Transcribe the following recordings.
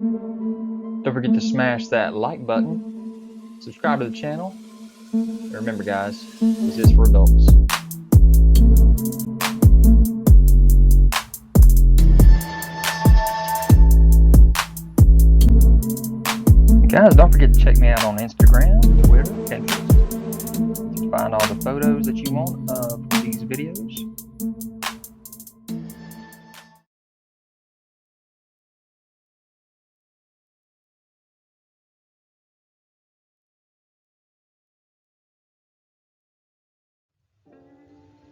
Don't forget to smash that like button, subscribe to the channel, and remember guys, this is for adults. Guys, don't forget to check me out on Instagram, Twitter, Pinterest to find all the photos that you want of these videos.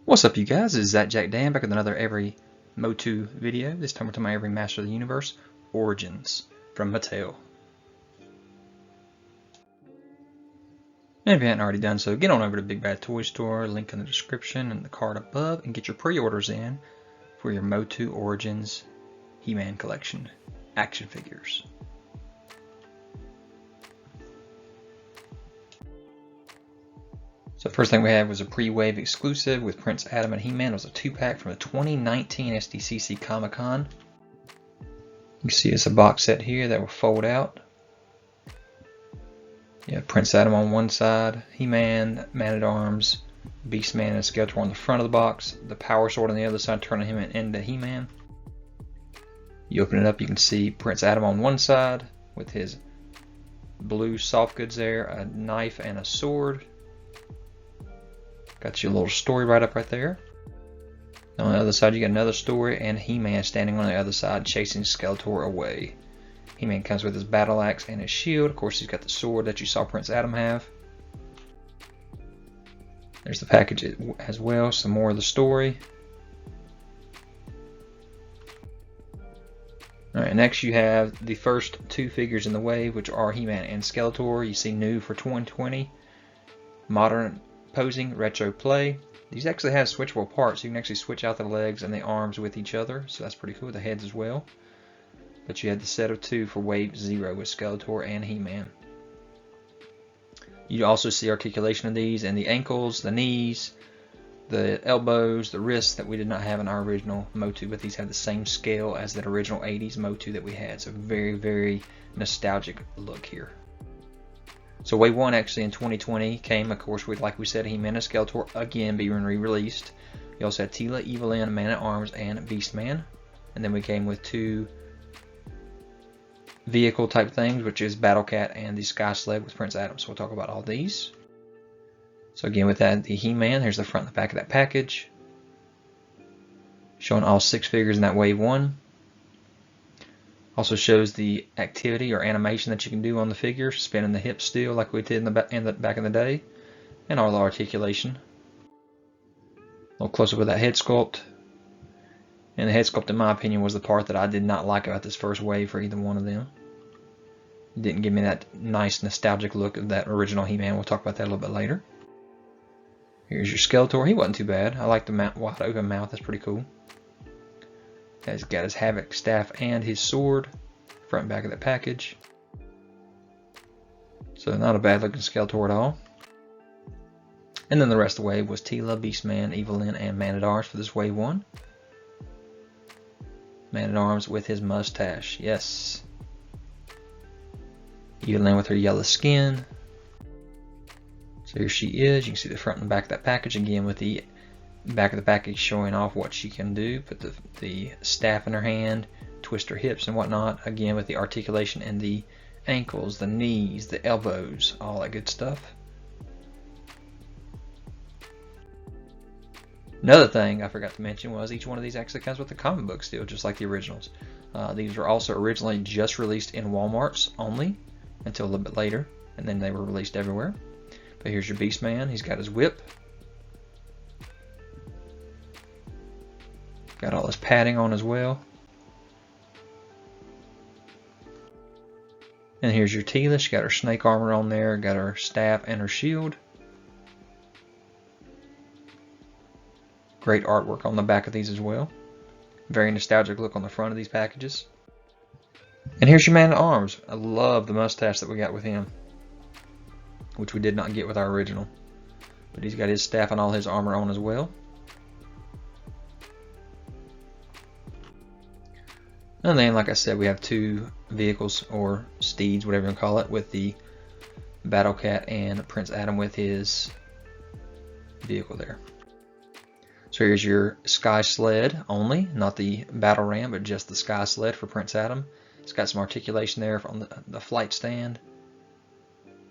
What's up you guys, this is ZachJackDan back with another Every MOTU video. This time we're talking about Every Master of the Universe Origins from Mattel. And if you haven't already done so, get on over to Big Bad Toy Store, link in the description and the card above, and get your pre-orders in for your MOTU Origins He-Man collection action figures. So first thing we had was a pre-wave exclusive with Prince Adam and He-Man. It was a 2-pack from the 2019 SDCC Comic-Con. You can see it's a box set here that will fold out. You have Prince Adam on one side, He-Man, Man-at-Arms, Beastman, and Skeletor on the front of the box. The Power Sword on the other side, turning him into He-Man. You open it up, you can see Prince Adam on one side with his blue soft goods there, a knife and a sword. Got your little story right up right there. On the other side you got another story and He-Man standing on the other side chasing Skeletor away. He-Man comes with his battle axe and his shield. Of course, he's got the sword that you saw Prince Adam have. There's the package as well, some more of the story. Alright, next you have the first two figures in the wave, which are He-Man and Skeletor. You see new for 2020. Modern posing, retro play. These actually have switchable parts. You can actually switch out the legs and the arms with each other, so that's pretty cool. The heads as well. But you had the set of two for Wave 0 with Skeletor and He-Man. You also see articulation of these and the ankles, the knees, the elbows, the wrists that we did not have in our original MOTU, but these have the same scale as that original 80s MOTU that we had. So very, very nostalgic look here. So Wave 1 actually in 2020 came, of course, with, like we said, He-Man and Skeletor again being re-released. You also had Teela, Evil-Lyn, Man-at-Arms, and Beastman. And then we came with two vehicle type things, which is Battle-Cat and the Sky Sled with Prince Adam. So we'll talk about all these. So again, with that, the He-Man, here's the front and the back of that package, showing all 6 figures in that Wave 1. Also shows the activity or animation that you can do on the figure, spinning the hips still like we did in the back in the day, and all the articulation. A little closer with that head sculpt. And the head sculpt, in my opinion, was the part that I did not like about this first wave for either one of them. It didn't give me that nice nostalgic look of that original He-Man. We'll talk about that a little bit later. Here's your Skeletor. He wasn't too bad. I like the wide open mouth. That's pretty cool. He's got his Havoc staff and his sword. Front and back of that package. So not a bad looking Skeletor at all. And then the rest of the wave was Teela, Beastman, Evil-Lyn, and Man-at-Arms for this Wave 1. Man-at-Arms with his mustache, yes. Evil-Lyn with her yellow skin. So here she is. You can see the front and back of that package again with the back of the package showing off what she can do. Put the staff in her hand, twist her hips and whatnot. Again with the articulation and the ankles, the knees, the elbows, all that good stuff. Another thing I forgot to mention was each one of these actually comes with a comic book still, just like the originals. These were also originally just released in Walmarts only until a little bit later, and then they were released everywhere. But here's your Beastman. He's got his whip. Got all his padding on as well. And here's your Teela. She got her snake armor on there, got her staff and her shield. Great artwork on the back of these as well. Very nostalgic look on the front of these packages. And here's your Man-at-Arms. I love the mustache that we got with him, which we did not get with our original. But he's got his staff and all his armor on as well. And then, like I said, we have two vehicles, or steeds, whatever you want to call it, with the Battle Cat and Prince Adam with his vehicle there. So here's your Sky Sled only, not the Battle Ram, but just the Sky Sled for Prince Adam. It's got some articulation there on the flight stand.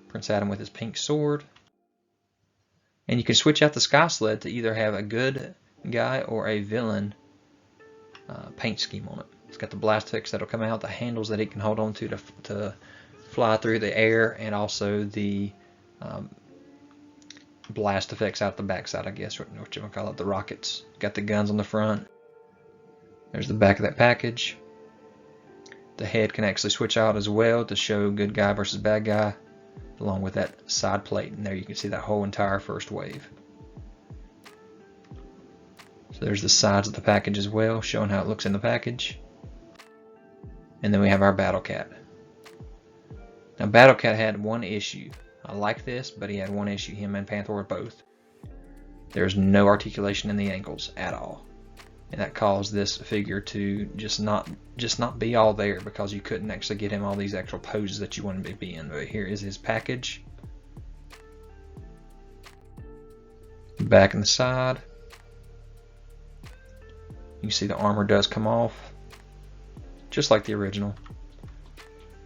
Prince Adam with his pink sword. And you can switch out the Sky Sled to either have a good guy or a villain paint scheme on it. It's got the blast hooks that'll come out, the handles that it can hold on to fly through the air, and also the blast effects out the backside, I guess, what you want to call it, the rockets. Got the guns on the front. There's the back of that package. The head can actually switch out as well to show good guy versus bad guy, along with that side plate. And there you can see that whole entire first wave. So there's the sides of the package as well, showing how it looks in the package. And then we have our Battle Cat. Now Battle Cat had one issue. I like this, but he had one issue. Him and Panthor were both. There's no articulation in the ankles at all. And that caused this figure to just not be all there, because you couldn't actually get him all these actual poses that you wanted him to be in. But here is his package. Back and the side. You can see the armor does come off, just like the original.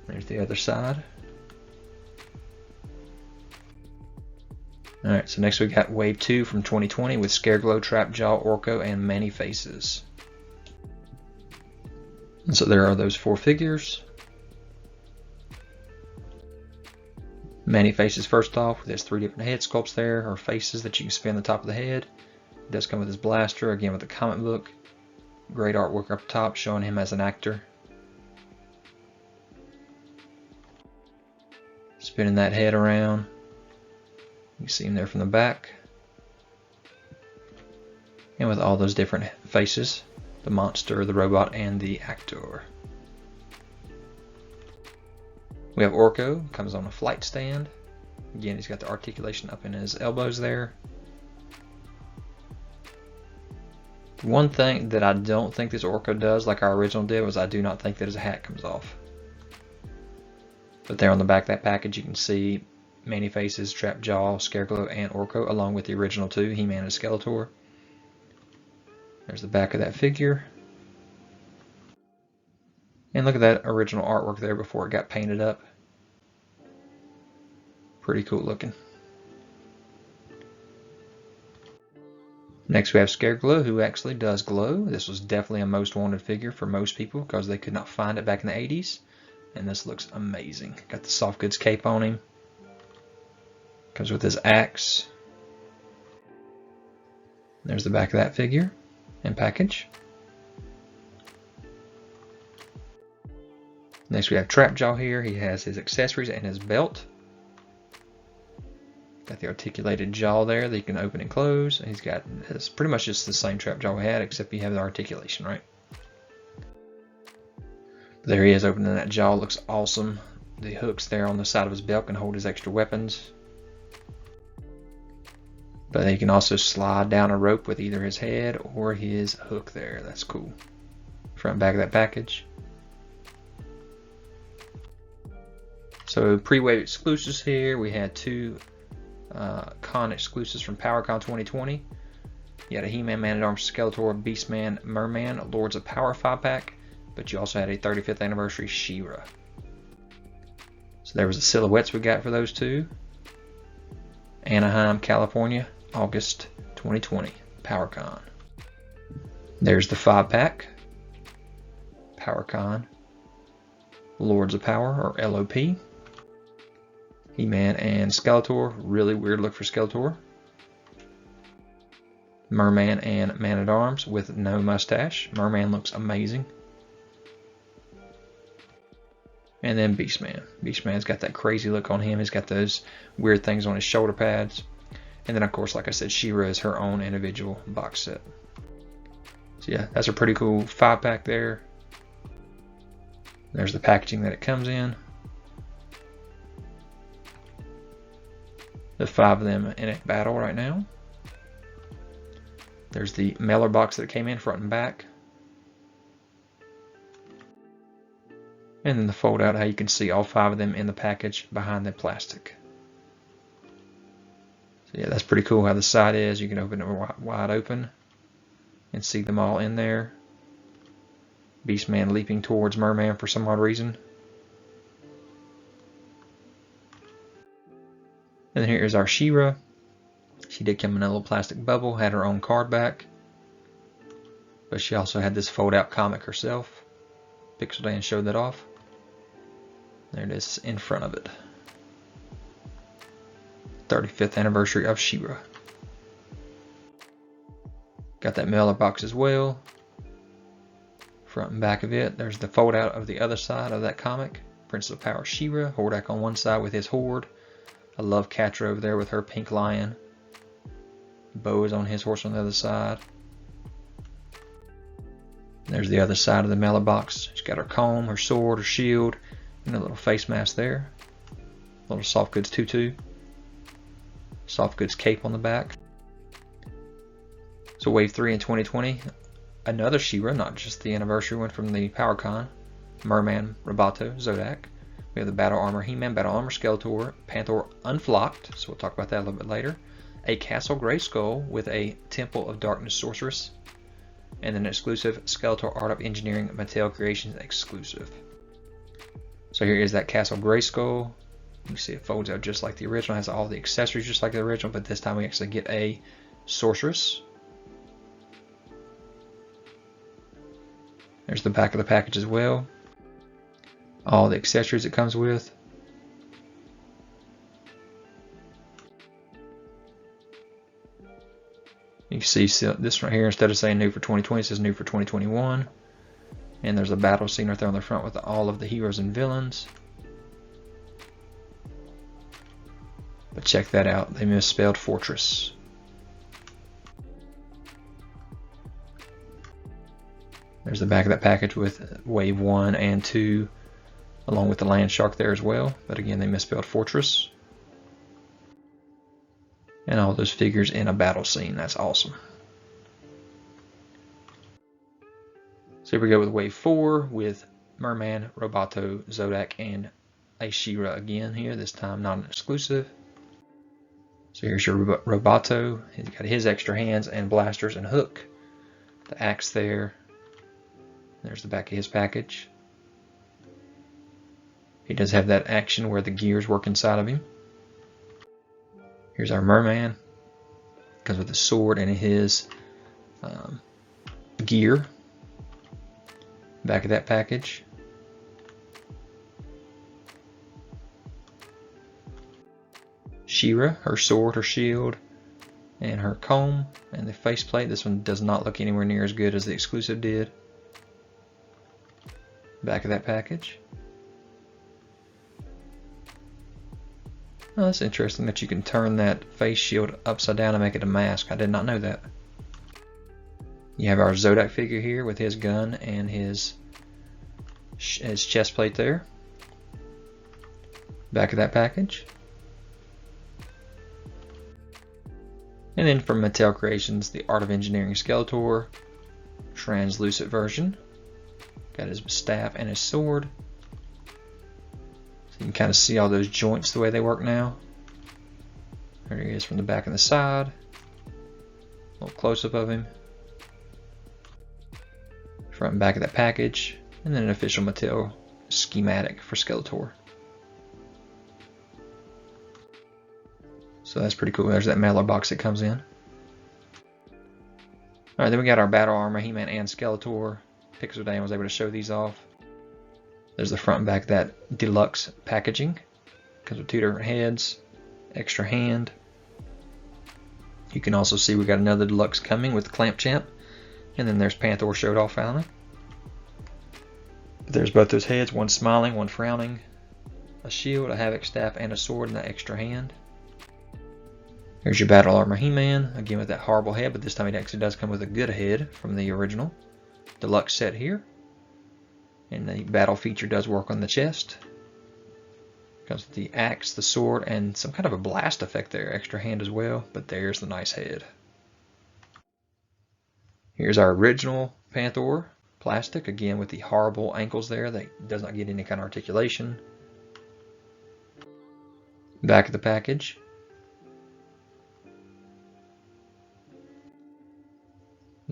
There's the other side. Alright, so next we got Wave 2 from 2020 with Scareglow, Trapjaw, Orko, and Man-E-Faces. And so there are those 4 figures. Man-E-Faces first off, with his 3 different head sculpts there, or faces that you can spin on the top of the head. It does come with his blaster, again with the comic book. Great artwork up top showing him as an actor. Spinning that head around. You can see him there from the back. And with all those different faces. The monster, the robot, and the actor. We have Orko, comes on a flight stand. Again, he's got the articulation up in his elbows there. One thing that I don't think this Orko does, like our original did, was I do not think that his hat comes off. But there on the back of that package you can see Man-E-Faces, Trapjaw, Scareglow, and Orko, along with the original 2, He-Man and Skeletor. There's the back of that figure. And look at that original artwork there before it got painted up. Pretty cool looking. Next we have Scareglow, who actually does glow. This was definitely a most wanted figure for most people because they could not find it back in the 80s. And this looks amazing. Got the soft goods cape on him. Comes with his axe. There's the back of that figure and package. Next we have Trapjaw here. He has his accessories and his belt. Got the articulated jaw there that you can open and close. And it's pretty much just the same Trapjaw we had, except you have the articulation, right? There he is opening that jaw. Looks awesome. The hooks there on the side of his belt can hold his extra weapons. But he can also slide down a rope with either his head or his hook there. That's cool. Front and back of that package. So pre-wave exclusives here. We had 2 con exclusives from PowerCon 2020. You had a He-Man, Man-at-Arms, Skeletor, Beastman, Merman, Lords of Power 5-pack. But you also had a 35th anniversary She-Ra. So there was the silhouettes we got for those 2. Anaheim, California, August 2020, PowerCon. There's the 5-pack, PowerCon, Lords of Power, or LOP. He-Man and Skeletor, really weird look for Skeletor. Merman and Man-at-Arms with no mustache. Merman looks amazing. And then Beastman. Beastman's got that crazy look on him. He's got those weird things on his shoulder pads. And then, of course, like I said, She-Ra is her own individual box set. So yeah, that's a pretty cool 5-pack there. There's the packaging that it comes in. The 5 of them in a battle right now. There's the mailer box that came in front and back. And then the fold out, how you can see all 5 of them in the package behind the plastic. So yeah, that's pretty cool how the side is. You can open it wide open and see them all in there. Beastman leaping towards Mer-Man for some odd reason. And then here is our She-Ra. She did come in a little plastic bubble, had her own card back. But she also had this fold out comic herself. Pixel Dan showed that off. There it is in front of it. 35th anniversary of She-Ra. Got that mailer box as well. Front and back of it. There's the fold out of the other side of that comic. Princess of Power She-Ra. Hordak on one side with his horde. I love Catra over there with her pink lion. Bo is on his horse on the other side. There's the other side of the mailer box. She's got her comb, her sword, her shield, and a little face mask there. Little soft goods tutu. Soft goods cape on the back. So Wave 3 in 2020. Another She-Ra, not just the anniversary one from the PowerCon. Mer-Man, Roboto, Zodac. We have the Battle Armor He-Man, Battle Armor Skeletor, Panthor Unflocked, so we'll talk about that a little bit later. A Castle Grayskull with a Temple of Darkness Sorceress. And an exclusive Skeletor Art of Engineering Mattel Creations exclusive. So here is that Castle Grayskull. You can see it folds out just like the original, has all the accessories just like the original, but this time we actually get a Sorceress. There's the back of the package as well. All the accessories it comes with. You can see this right here, instead of saying new for 2020, it says new for 2021. And there's a battle scene right there on the front with all of the heroes and villains. But check that out, they misspelled Fortress. There's the back of that package with Wave 1 and 2, along with the land shark there as well. But again, they misspelled Fortress. And all those figures in a battle scene. That's awesome. So here we go with Wave 4 with Mer-Man, Roboto, Zodac, and a She-Ra again here. This time not an exclusive. So here's your Roboto. He's got his extra hands and blasters and hook. The axe there. There's the back of his package. He does have that action where the gears work inside of him. Here's our Merman. Comes with a sword and his gear. Back of that package. She-Ra, her sword, her shield, and her comb, and the faceplate. This one does not look anywhere near as good as the exclusive did. Back of that package. Oh, that's interesting that you can turn that face shield upside down and make it a mask. I did not know that. You have our Zodac figure here with his gun and his chest plate there. Back of that package. And then from Mattel Creations, the Art of Engineering Skeletor, translucent version. Got his staff and his sword. So you can kind of see all those joints the way they work now. There he is from the back and the side. A little close-up of him. Front and back of that package. And then an official Mattel schematic for Skeletor. So that's pretty cool. There's that mailer box that comes in. Alright, then we got our Battle Armor, He-Man and Skeletor. Pixel Dan was able to show these off. There's the front and back of that deluxe packaging. Comes with 2 different heads, extra hand. You can also see we got another deluxe coming with Clamp Champ. And then there's Panthor showed off finally. There's both those heads, one smiling, one frowning. A shield, a Havoc staff, and a sword in that extra hand. Here's your Battle Armor He-Man, again with that horrible head, but this time it actually does come with a good head from the original deluxe set here. And the battle feature does work on the chest. Comes with the axe, the sword, and some kind of a blast effect there, extra hand as well, but there's the nice head. Here's our original Panthor, plastic, again with the horrible ankles there that does not get any kind of articulation. Back of the package.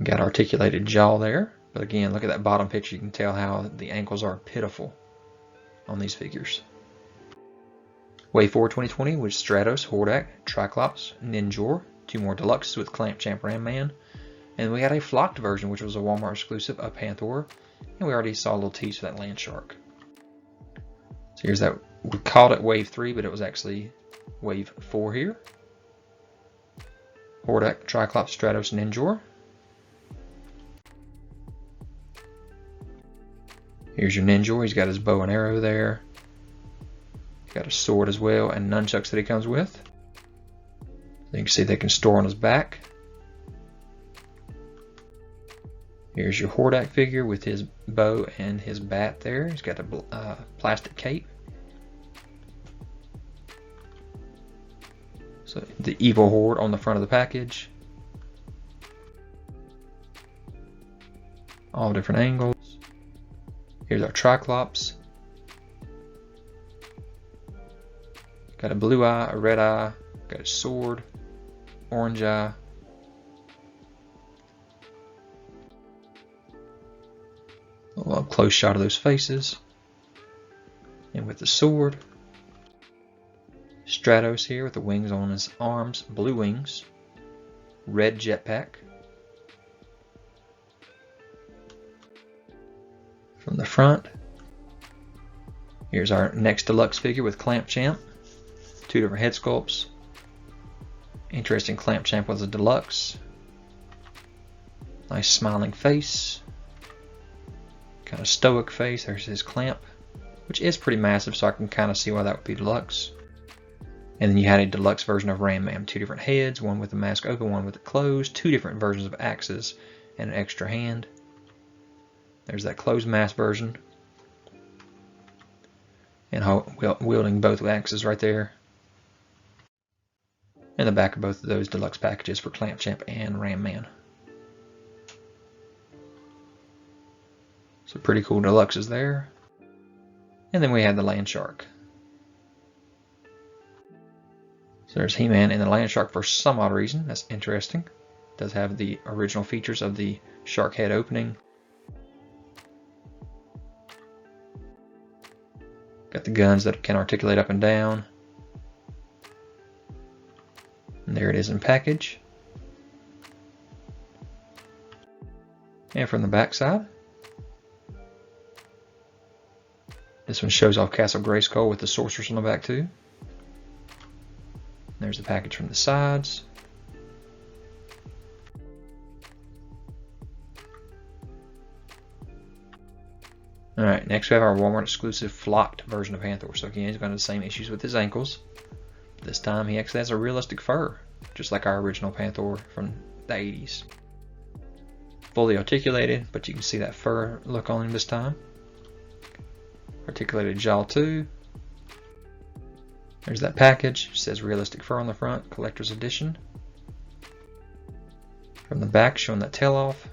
Got articulated jaw there, but again, look at that bottom picture. You can tell how the ankles are pitiful on these figures. Wave 4 2020 was Stratos, Hordak, Triklops, Ninjor, 2 more deluxes with Clampchamp Ram-Man, and we had a flocked version, which was a Walmart exclusive of Panthor, and we already saw a little tease for that land shark. So here's that. We called it Wave 3, but it was actually Wave 4 here. Hordak, Triklops, Stratos, Ninjor. Here's your Ninjor. He's got his bow and arrow there. He's got a sword as well and nunchucks that he comes with. You can see they can store on his back. Here's your Hordak figure with his bow and his bat there. He's got a plastic cape. So the evil horde on the front of the package. All different angles. Here's our Triklops. Got a blue eye, a red eye, got a sword, orange eye. A little up close shot of those faces. And with the sword. Stratos here with the wings on his arms, blue wings, red jetpack. From the front, here's our next deluxe figure with Clampchamp. 2 different head sculpts. Interesting Clampchamp with a deluxe. Nice smiling face. Kind of stoic face. There's his clamp, which is pretty massive, so I can kind of see why that would be deluxe. And then you had a deluxe version of Ram-Man. 2 different heads, one with the mask open, one with it closed. 2 different versions of axes and an extra hand. There's that closed mask version. And wielding both axes right there. And the back of both of those deluxe packages for Clampchamp and Ram-Man. So pretty cool deluxes there. And then we have the Land Shark. So there's He-Man and the Land Shark for some odd reason. That's interesting. It does have the original features of the shark head opening. Got the guns that can articulate up and down. And there it is in package. And from the back side, this one shows off Castle Grayskull with the Sorceress on the back too. There's the package from the sides. Alright, next we have our Walmart exclusive flocked version of Panthor. So again, he's going to have the same issues with his ankles. This time he actually has a realistic fur, just like our original Panthor from the 80s. Fully articulated, but you can see that fur look on him this time. Articulated jaw too. There's that package. It says realistic fur on the front, collector's edition. From the back, showing that tail off.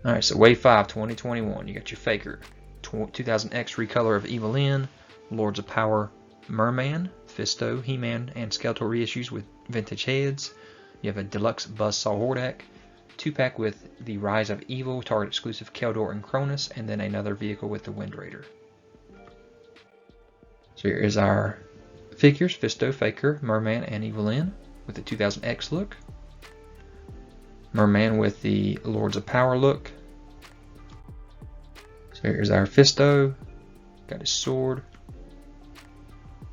Alright, so Wave 5 2021. You got your Faker 2000X recolor of Evil-Lyn, Lords of Power Merman, FistoHe, He-Man, and Skeletor reissues with vintage heads. You have a deluxe Buzzsaw Hordak, 2-pack with the Rise of Evil, Target exclusive Keldor and Kronis, and then another vehicle with the Wind Raider. So here is our figures, Fisto, Faker, Mer-Man, and Evil-Lyn with the 2000X look. Merman with the Lords of Power look. So here's our Fisto. Got his sword.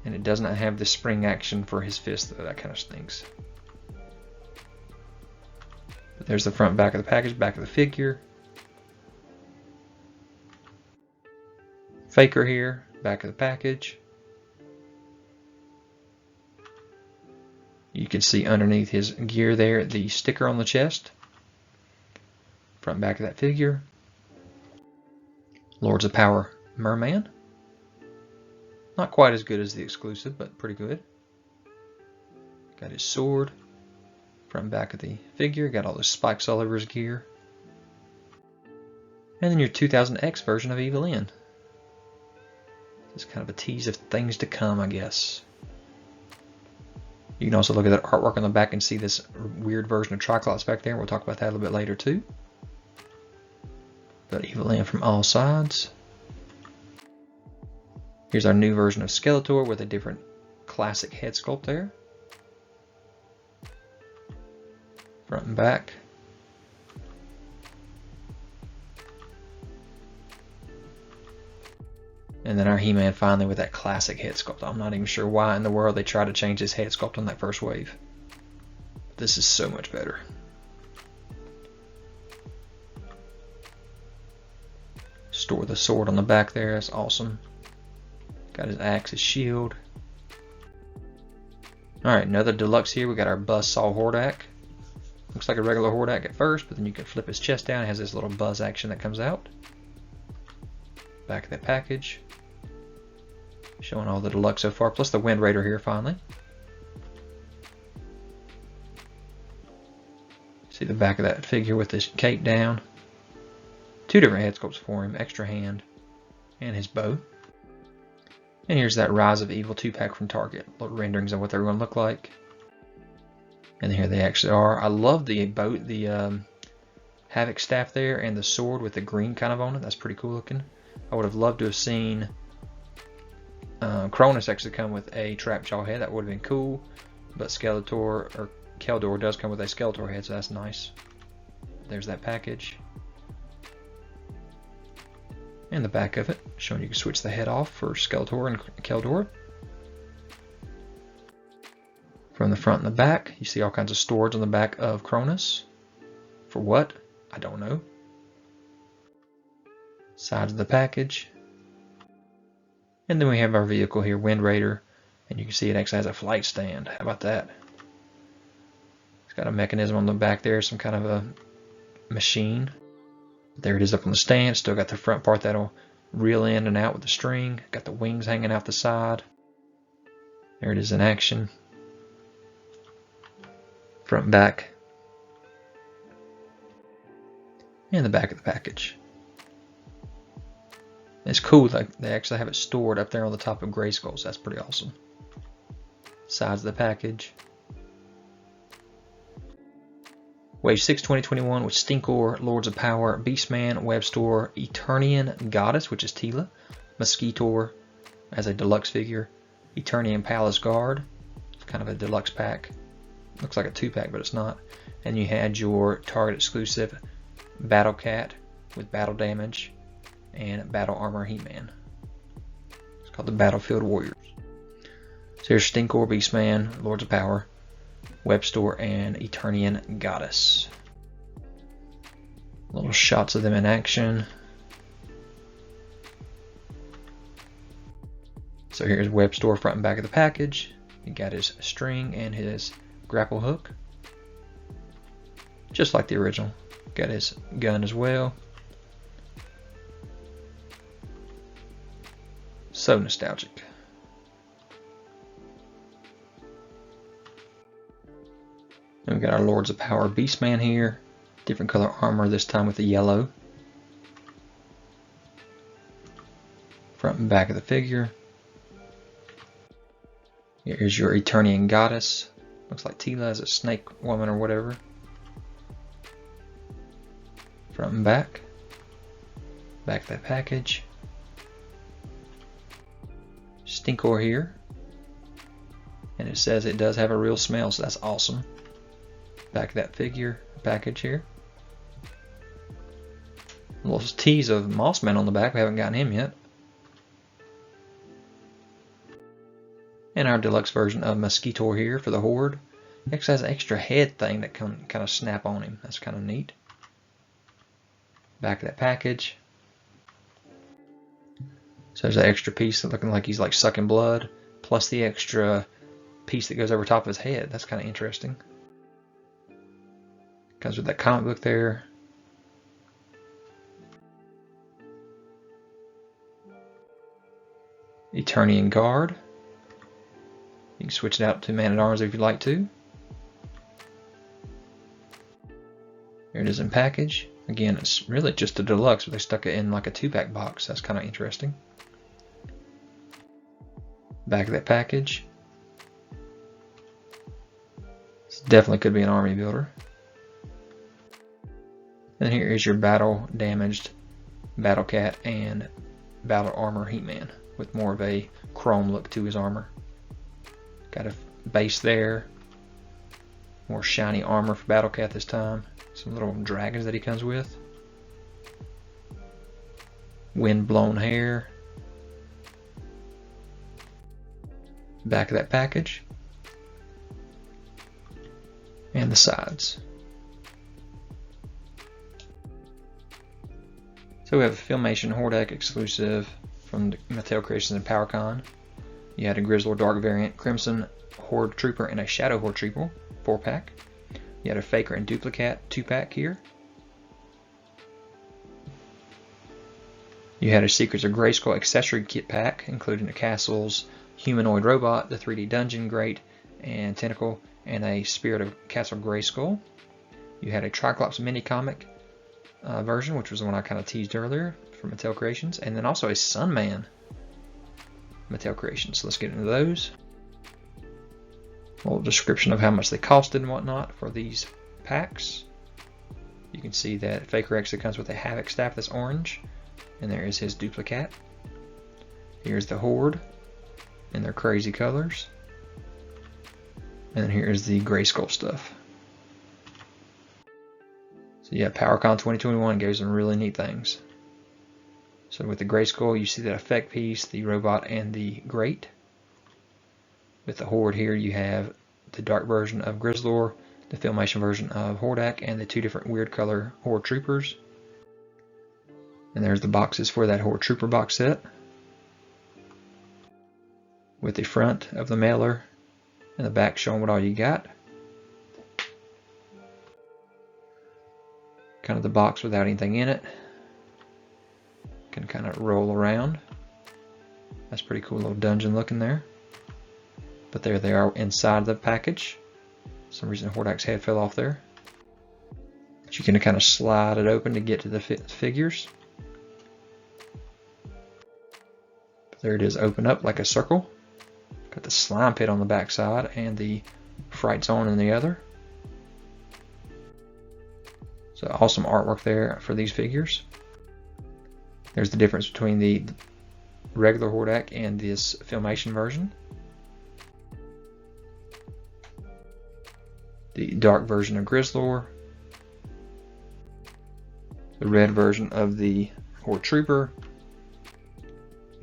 And it does not have the spring action for his fist, though. That kind of stinks. But there's the front back of the package, back of the figure. Faker here, back of the package. You can see underneath his gear there the sticker on the chest. Front and back of that figure. Lords of Power Merman. Not quite as good as the exclusive, but pretty good. Got his sword. Front and back of the figure. Got all the spikes all over his gear. And then your 2000X version of Evil-Lyn. It's kind of a tease of things to come, I guess. You can also look at that artwork on the back and see this weird version of Triklops back there. We'll talk about that a little bit later too. Got Evil-Lyn from all sides. Here's our new version of Skeletor with a different classic head sculpt there. Front and back. And then our He-Man finally with that classic head sculpt. I'm not even sure why in the world they tried to change his head sculpt on that first wave. This is so much better. Store the sword on the back there. That's awesome. Got his axe, his shield. Alright, another deluxe here. We got our Buzz Saw Hordak. Looks like a regular Hordak at first, but then you can flip his chest down. It has this little buzz action that comes out. Back of that package. Showing all the deluxe so far, plus the Wind Raider here finally. See the back of that figure with his cape down. Two different head sculpts for him, extra hand, and his bow. And here's that Rise of Evil 2-pack from Target. Little renderings of what they're going to look like. And here they actually are. I love the boat, the Havoc staff there, and the sword with the green kind of on it. That's pretty cool looking. I would have loved to have seen Kronis actually come with a Trapjaw head. That would have been cool. But Skeletor, or Keldor, does come with a Skeletor head, so that's nice. There's that package. And the back of it, showing you can switch the head off for Skeletor and Keldor. From the front and the back, you see all kinds of storage on the back of Kronis. For what? I don't know. Sides of the package. And then we have our vehicle here, Wind Raider. And you can see it actually has a flight stand. How about that? It's got a mechanism on the back there, some kind of a machine. There it is up on the stand. Still got the front part that'll reel in and out with the string. Got the wings hanging out the side. There it is in action. Front and back. And the back of the package. It's cool that they actually have it stored up there on the top of Grayskull, so that's pretty awesome. Sides of the package. Wave 6 2021 with Stinkor, Lords of Power, Beastman, Webstore, Eternian Goddess, which is Teela, Mosquitoer as a deluxe figure, Eternian Palace Guard, it's kind of a deluxe pack. Looks like a 2-pack, but it's not. And you had your Target exclusive Battle Cat with battle damage and battle armor He-Man. It's called the Battlefield Warriors. So here's Stinkor, Beastman, Lords of Power, Webstore, and Eternian Goddess. Little shots of them in action. So here's Webstore front and back of the package. He got his string and his grapple hook. Just like the original. Got his gun as well. So nostalgic. Then we got our Lords of Power Beastman here. Different color armor, this time with the yellow. Front and back of the figure. Here's your Eternian Goddess. Looks like Teela as a snake woman or whatever. Front and back. Back of that package. Stinkor here. And it says it does have a real smell, so that's awesome. Back of that figure package here. A little tease of Mossman on the back. We haven't gotten him yet. And our deluxe version of Mosquitoer here for the Horde. It actually has an extra head thing that can kind of snap on him. That's kind of neat. Back of that package. So there's that extra piece looking like he's like sucking blood. Plus the extra piece that goes over top of his head. That's kind of interesting. Comes with that comic book there. Eternian Guard. You can switch it out to Man-at-Arms if you'd like to. Here it is in package. Again, it's really just a deluxe, but they stuck it in like a 2-pack box. That's kind of interesting. Back of that package. This definitely could be an army builder. And here is your battle damaged Battle Cat and Battle Armor He-Man with more of a chrome look to his armor. Got a base there. More shiny armor for Battle Cat this time. Some little dragons that he comes with. Wind blown hair. Back of that package. And the sides. So we have a Filmation Hordak exclusive from the Mattel Creations and PowerCon. You had a Grizzlor Dark variant, Crimson Horde Trooper, and a Shadow Horde Trooper 4-pack. You had a Faker and Dupli-Cat 2-pack here. You had a Secrets of Grayskull accessory kit pack, including the Castle's humanoid robot, the 3D dungeon grate and tentacle, and a Spirit of Castle Grayskull. You had a Triklops mini comic version, which was the one I kind of teased earlier from Mattel Creations, and then also a Sunman Mattel Creations. So let's get into those. A little description of how much they costed and whatnot for these packs. You can see that Faker actually comes with a Havoc staff that's orange, and there is his Dupli-Cat. Here's the Horde in their crazy colors, and then here is the Grayskull stuff. So yeah, PowerCon 2021 gave some really neat things. So with the Grayskull, you see that effect piece, the robot, and the grate. With the Horde here, you have the dark version of Grizzlor, the Filmation version of Hordak, and the 2 different weird color Horde Troopers. And there's the boxes for that Horde Trooper box set. With the front of the mailer and the back showing what all you got. Kind of the box without anything in it. Can kind of roll around. That's pretty cool little dungeon looking there. But there they are inside the package. For some reason Hordak's head fell off there. But you can kind of slide it open to get to the figures. But there it is, open up like a circle. Got the slime pit on the back side and the fright zone in the other. So awesome artwork there for these figures. There's the difference between the regular Hordak and this Filmation version. The dark version of Grizzlor. The red version of the Horde Trooper.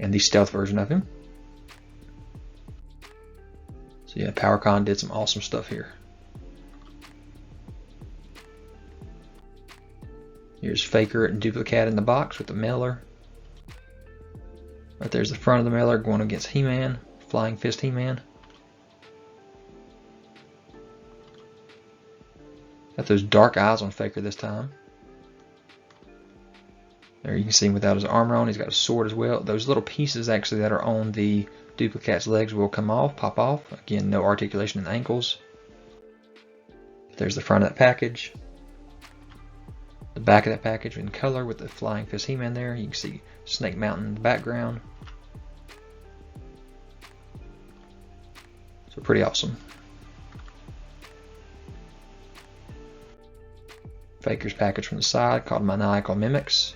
And the stealth version of him. So yeah, PowerCon did some awesome stuff here. Here's Faker and Dupli-Cat in the box with the mailer. Right there's the front of the mailer going against He-Man, Flying Fist He-Man. Got those dark eyes on Faker this time. There you can see him without his armor on. He's got a sword as well. Those little pieces actually that are on the Dupli-Cat's legs will come off, pop off. Again, no articulation in the ankles. There's the front of that package. The back of that package in color with the Flying Fist He-Man there. You can see Snake Mountain in the background. So pretty awesome. Faker's package from the side called Maniacal Mimics.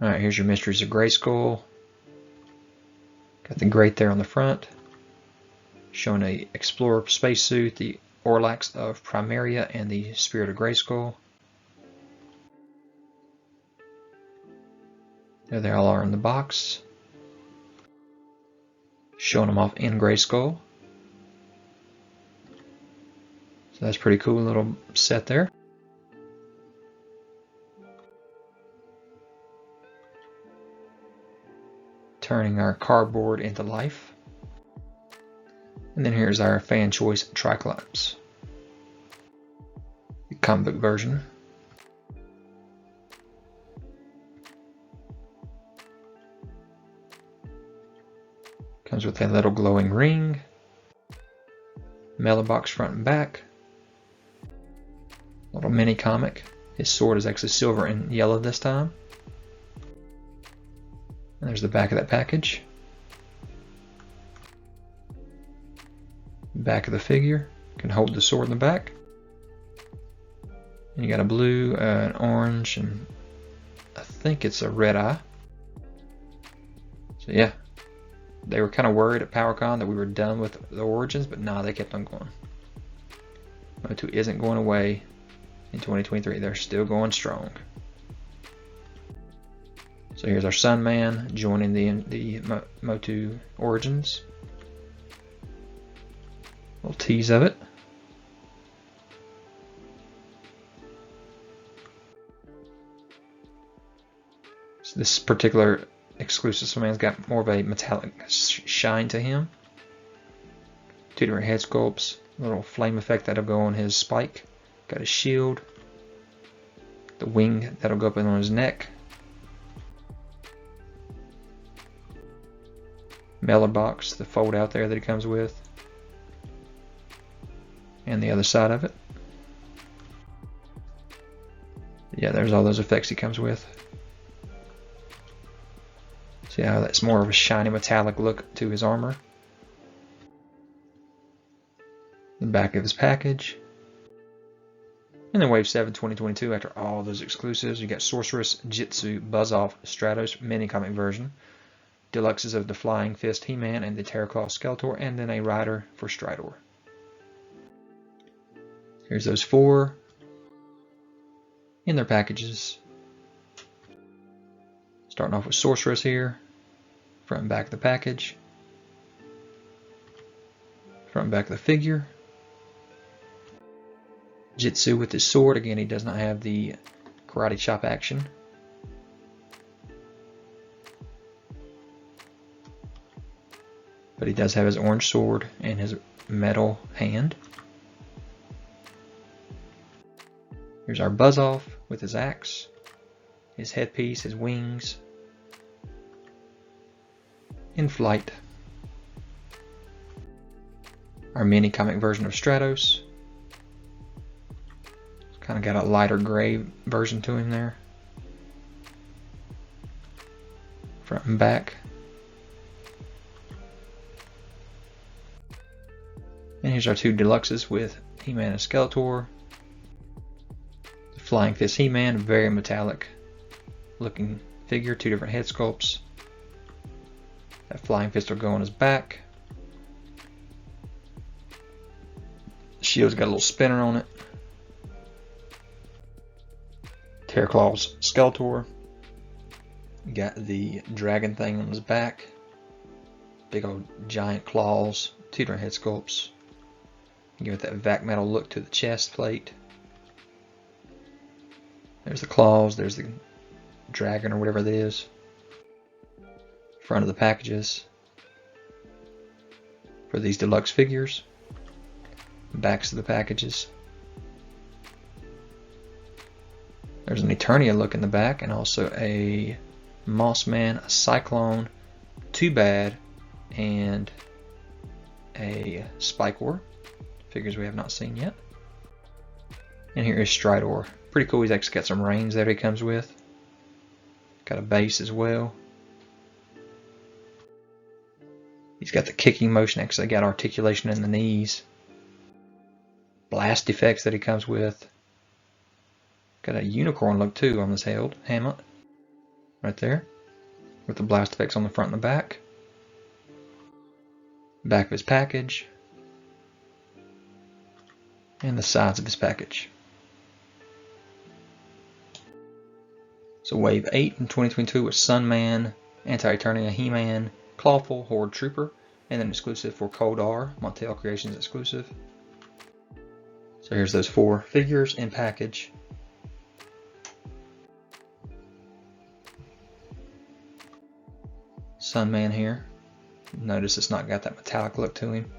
Alright, here's your Mysteries of Grayskull. Got the grate there on the front. Showing a Explorer spacesuit, the Orlax of Primaria, and the Spirit of Grayskull. There they all are in the box. Showing them off in Grayskull. So that's pretty cool little set there. Turning our cardboard into life. And then here's our fan choice Triklops, the comic book version. Comes with a little glowing ring, Mailer box front and back. Little mini comic. His sword is actually silver and yellow this time. And there's the back of that package. Back of the figure. Can hold the sword in the back. And you got a blue, an orange, and I think it's a red eye. So yeah, they were kind of worried at PowerCon that we were done with the origins, but nah, they kept on going. MOTU isn't going away in 2023. They're still going strong. So here's our Sunman joining the MOTU origins. A little tease of it. So this particular exclusive Sunman's got more of a metallic shine to him. Two different head sculpts. A little flame effect that'll go on his spike. Got his shield. The wing that'll go up on his neck. Mailer box, the fold out there that he comes with. And the other side of it. Yeah, there's all those effects he comes with. See how that's more of a shiny metallic look to his armor. The back of his package. And then Wave 7 2022, after all those exclusives, you got SorceressJitsuBuzz-OffStratos mini comic version. Deluxes of the Flying Fist He-Man and the Triklops Skeletor, and then a rider for Stratos. Here's those four in their packages. Starting off with Sorceress here. Front and back of the package. Front and back of the figure. Jitsu with his sword. Again, he does not have the karate chop action. But he does have his orange sword and his metal hand. Here's our Buzz-Off with his axe, his headpiece, his wings, in flight. Our mini comic version of Stratos. Kind of got a lighter gray version to him there. Front and back. And here's our two deluxes with He-Man and Skeletor. The Flying Fist He-Man, very metallic looking figure, two different head sculpts. That Flying Fist will go on his back. The shield's got a little spinner on it. Triklops Skeletor. You got the dragon thing on his back. Big old giant claws, two different head sculpts. Give it that vac metal look to the chest plate. There's the claws, there's the dragon or whatever it is. Front of the packages for these deluxe figures. Backs of the packages. There's an Eternia look in the back, and also a Mossman, a Cyclone, Too Bad, and a Spikewar. Figures we have not seen yet. And here is Stratos. Pretty cool. He's actually got some reins that he comes with. Got a base as well. He's got the kicking motion. Actually got articulation in the knees. Blast effects that he comes with. Got a unicorn look too on this helmet. Right there. With the blast effects on the front and the back. Back of his package. And the sides of his package. So Wave 8 in 2022 was Sunman, Anti-Eternia He-Man, Clawful Horde Trooper, and then exclusive for Cold R, Mattel Creations exclusive. So here's those four figures in package. Sunman here. Notice it's not got that metallic look to him.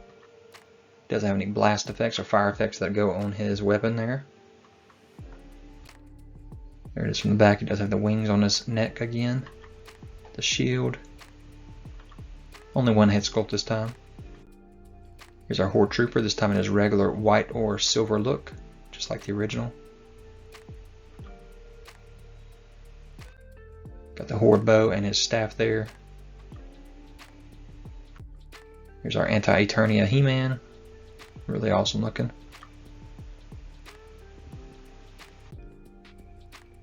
Doesn't have any blast effects or fire effects that go on his weapon there. There it is from the back. He does have the wings on his neck again. The shield. Only one head sculpt this time. Here's our Horde Trooper, this time in his regular white or silver look, just like the original. Got the Horde bow and his staff there. Here's our anti-Eternia He-Man, really awesome looking.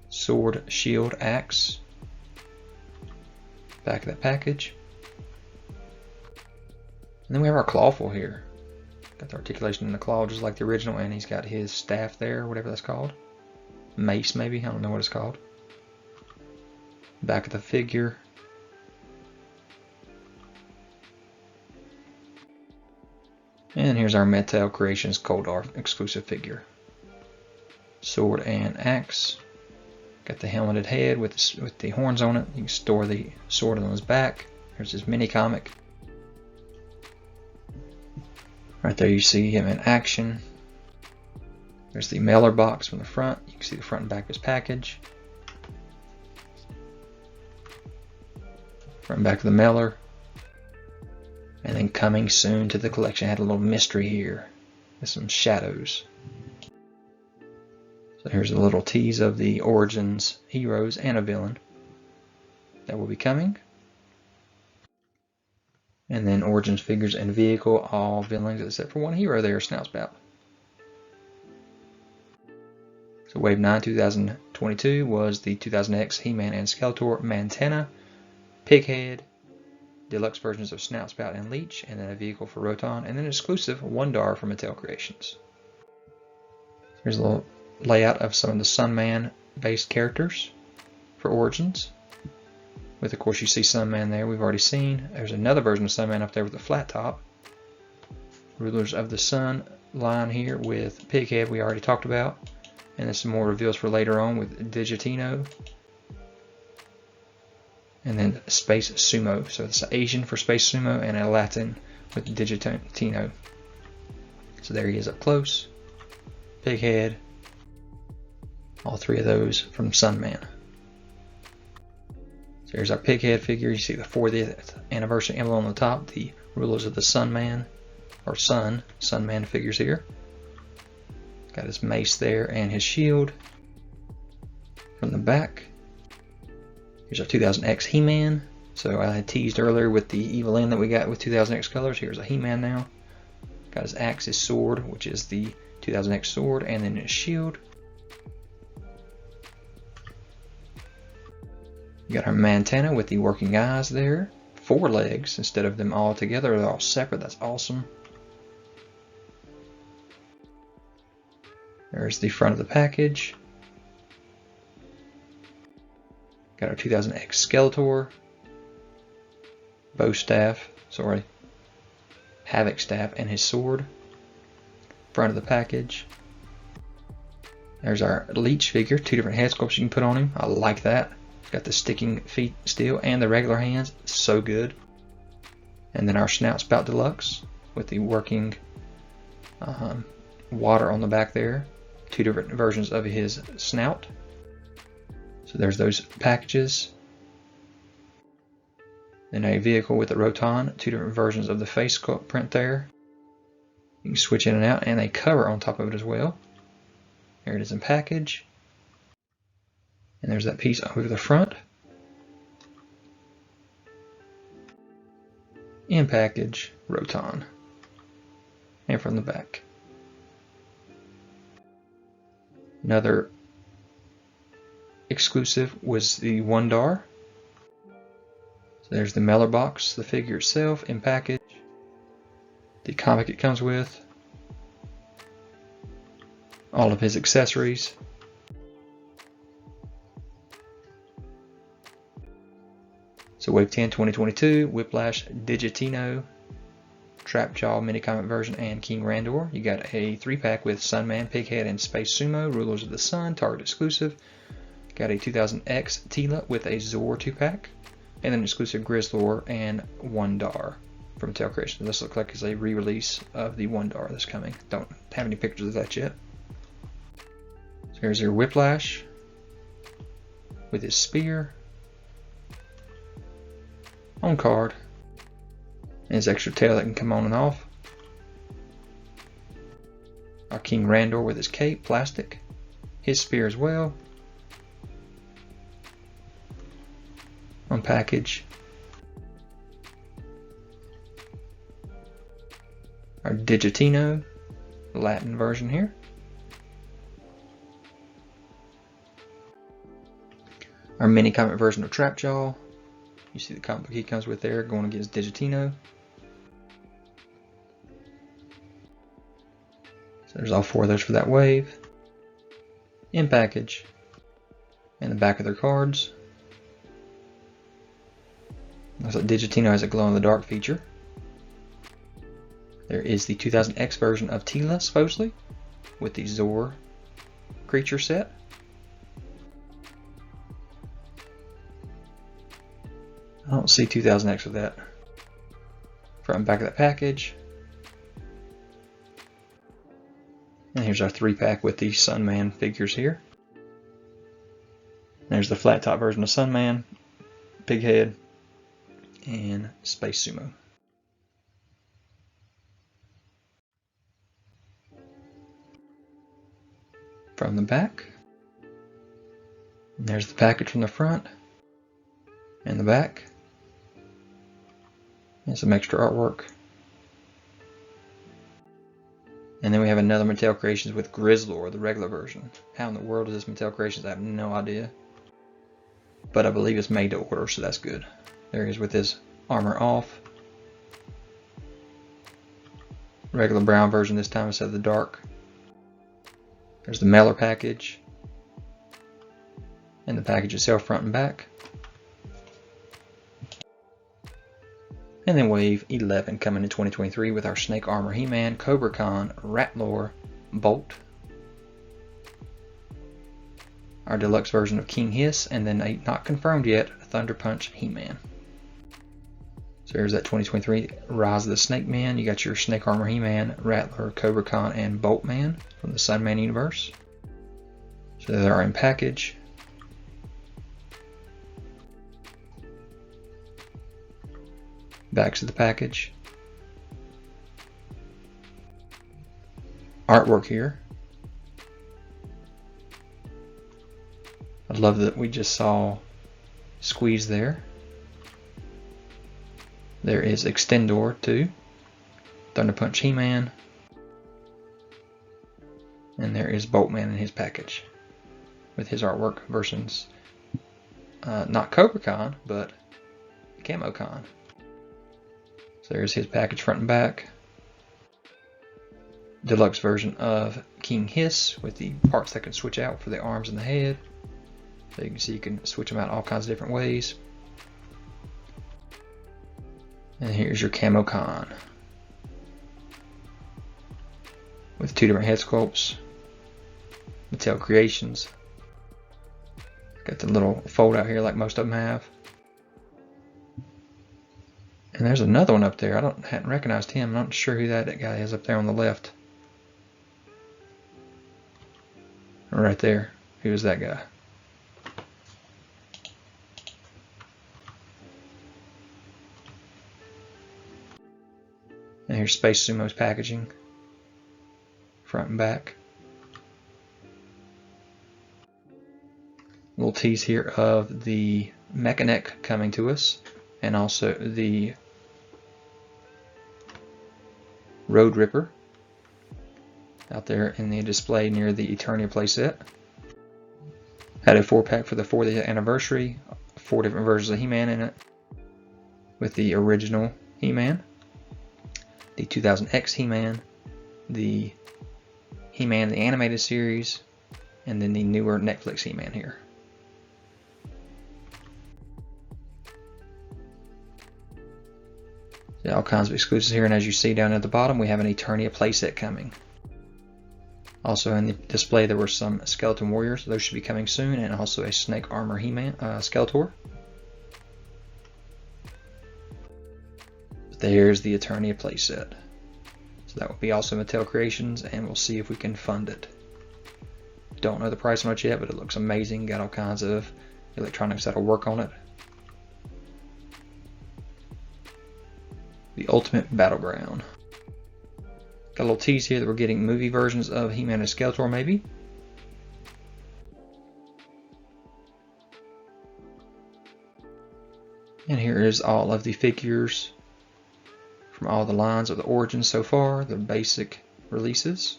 Sword, shield, axe. Back of that package. And then we have our Clawful here. Got the articulation in the claw just like the original, and he's got his staff there, whatever that's called. Mace maybe, I don't know what it's called. Back of the figure. And here's our Mattel Creations Keldor exclusive figure. Sword and axe. Got the helmeted head with the horns on it. You can store the sword on his back. There's his mini comic. Right there you see him in action. There's the mailer box from the front. You can see the front and back of his package. Front and back of the mailer. And then coming soon to the collection, I had a little mystery here with some shadows. So here's a little tease of the Origins heroes and a villain that will be coming. And then Origins figures and vehicle, all villains except for one hero there, Snoutspout. So Wave 9 2022 was the 2000X He-Man and Skeletor Mantenna, Pighead, deluxe versions of Snoutspout and Leech, and then a vehicle for Roton, and then an exclusive Wondar from Mattel Creations. Here's a little layout of some of the Sunman based characters for Origins. With, of course, you see Sunman there, we've already seen. There's another version of Sunman up there with a flat top. Rulers of the Sun line here with Pighead, we already talked about. And then some more reveals for later on with Digitino. And then Space Sumo. So it's Asian for Space Sumo and a Latin with Digitino. So there he is up close. Pighead. All three of those from Sunman. So here's our Pighead figure. You see the 40th anniversary emblem on the top. The Rulers of the Sunman, or Sunman figures here. Got his mace there and his shield. From the back. Here's our 2000X He-Man. So I had teased earlier with the Evil-Lyn that we got with 2000X colors. Here's a He-Man now. Got his axe, his sword, which is the 2000X sword, and then his shield. You got our Mantenna with the working eyes there. 4 legs instead of them all together. They're all separate. That's awesome. There's the front of the package. Got our 2000X Skeletor. Bow staff. Havoc staff and his sword. Front of the package. There's our Leech figure. 2 different head sculpts you can put on him. I like that. Got the sticking feet still and the regular hands. So good. And then our Snoutspout Deluxe with the working water on the back there. 2 different versions of his snout. So there's those packages. Then a vehicle with a Roton. 2 different versions of the face print there. You can switch in and out, and a cover on top of it as well. There it is in package. And there's that piece over the front. In package, Roton. And from the back. Another exclusive was the Wondar. So there's the mailer box, the figure itself in package. The comic it comes with. All of his accessories. So Wave 10 2022, Whiplash, Digitino, Trapjaw mini comic version, and King Randor. You got a 3-pack with Sunman, Pighead, and Space Sumo, Rulers of the Sun, Target exclusive. Got a 2000X Teela with a Zor 2-pack, and an exclusive Grizzlor and Wondar from Mattel Creations. This looks like it's a re-release of the Wondar that's coming. Don't have any pictures of that yet. So here's your Whiplash with his spear. On card, and his extra tail that can come on and off. Our King Randor with his cape, plastic. His spear as well. Unpackage. Our Digitino, Latin version here. Our mini comic version of Trapjaw. You see the comic book he comes with there, going against Digitino. So there's all 4 of those for that wave. In package. And the back of their cards. Looks like Digitino has a glow-in-the-dark feature. There is the 2000X version of Teela, supposedly, with the Zor creature set. I don't see 2000X with that. Front and back of that package. And here's our 3-pack with the Sunman figures here. There's the flat top version of Sunman, big head, and Space Sumo. From the back. And there's the package from the front and the back. And some extra artwork. And then we have another Mattel Creations with Grizzlor, the regular version. How in the world is this Mattel Creations? I have no idea. But I believe it's made to order, so that's good. There he is with his armor off. Regular brown version this time instead of the dark. There's the mailer package. And the package itself front and back. And then wave 11 coming in 2023 with our Snake Armor He-Man, Cobra Khan, Ratlor, Bolt. Our deluxe version of King Hiss, and then a not confirmed yet Thunder Punch He-Man. So there's that 2023 Rise of the Snake Man. You got your Snake Armor He-Man, Rattler, Cobra Khan, and Bolt Man from the Sunman universe. So they are in package. Backs of the package. Artwork here. I love that we just saw Squeeze there. There is Extendor too. Thunder Punch He-Man. And there is Boltman in his package. With his artwork versions. Not Cobra Khan, but Camo Khan. So there's his package front and back. Deluxe version of King Hiss with the parts that can switch out for the arms and the head. So you can see you can switch them out all kinds of different ways. And here's your Camo Khan. With 2 different head sculpts. Mattel Creations. Got the little fold out here like most of them have. And there's another one up there. I hadn't recognized him. I'm not sure who that guy is up there on the left. Right there. Who is that guy? And here's Space Sumo's packaging. Front and back. Little tease here of the Mechanic coming to us. And also the Road Ripper out there in the display near the Eternia playset. Had a 4-pack for the 40th anniversary, 4 different versions of He-Man in it, with the original He-Man, the 2000X He-Man, the He-Man the animated series, and then the newer Netflix He-Man here. All kinds of exclusives here, and as you see down at the bottom, we have an Eternia playset coming. Also in the display there were some Skeleton Warriors, those should be coming soon, and also a Snake Armor He-Man, Skeletor. But there's the Eternia playset. So that will be also Mattel Creations, and we'll see if we can fund it. Don't know the price much yet, but it looks amazing. Got all kinds of electronics that'll work on it. The Ultimate Battleground. Got a little tease here that we're getting movie versions of He-Man and Skeletor maybe. And here is all of the figures from all the lines of the Origins so far, the basic releases.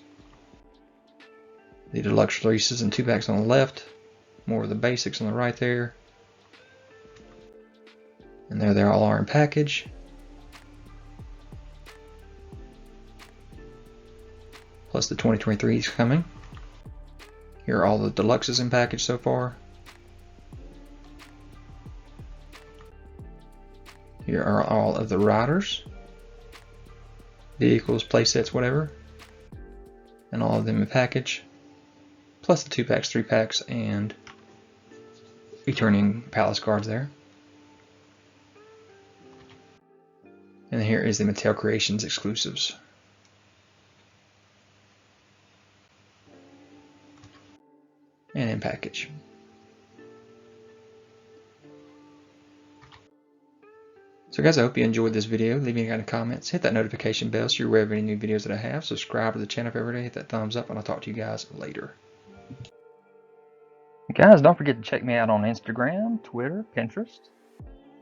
The deluxe releases in 2-packs on the left, more of the basics on the right there. And there they all are in package. Plus the 2023 is coming. Here are all the deluxes in package so far. Here are all of the riders, vehicles, playsets, whatever, and all of them in package, plus the 2-packs, 3-packs, and returning Palace cards there. And here is the Mattel Creations exclusives. And in package. So guys, I hope you enjoyed this video. Leave me any kind of comments. Hit that notification bell so you're aware of any new videos that I have. Subscribe to the channel every day. Hit that thumbs up, and I'll talk to you guys later. Guys, don't forget to check me out on Instagram, Twitter, Pinterest.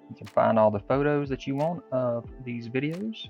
You can find all the photos that you want of these videos.